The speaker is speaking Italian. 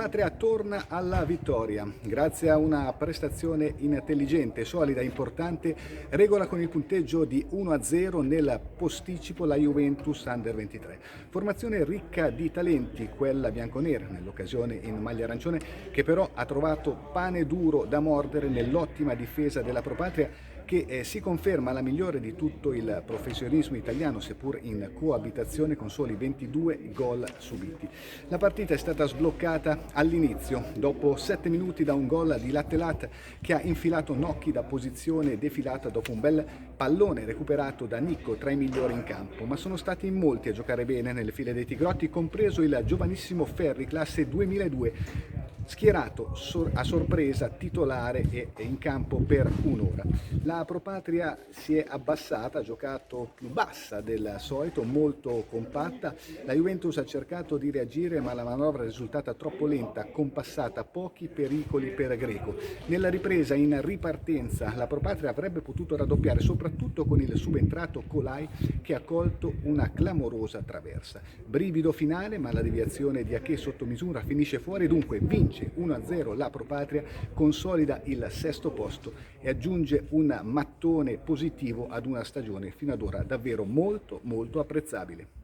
Patria torna alla vittoria. Grazie a una prestazione intelligente, solida e importante, regola con il punteggio di 1-0 nel posticipo la Juventus Under 23. Formazione ricca di talenti, quella bianconera, nell'occasione in maglia arancione, che però ha trovato pane duro da mordere nell'ottima difesa della Pro Patria, che si conferma la migliore di tutto il professionismo italiano, seppur in coabitazione con soli 22 gol subiti. La partita è stata sbloccata all'inizio, dopo 7 minuti da un gol di Lattelat che ha infilato Nocchi da posizione defilata dopo un bel pallone recuperato da Nicco, tra i migliori in campo, ma sono stati in molti a giocare bene nelle file dei Tigrotti, compreso il giovanissimo Ferri, classe 2002, schierato a sorpresa titolare e in campo per un'ora. La Pro Patria si è abbassata, ha giocato più bassa del solito, molto compatta. La Juventus ha cercato di reagire, ma la manovra è risultata troppo lenta, compassata, pochi pericoli per Greco. Nella ripresa in ripartenza la Pro Patria avrebbe potuto raddoppiare, soprattutto con il subentrato Colai che ha colto una clamorosa traversa. Brivido finale, ma la deviazione di Aché sotto misura finisce fuori, dunque vince 1-0 la Pro Patria, consolida il sesto posto e aggiunge un mattone positivo ad una stagione fino ad ora davvero molto apprezzabile.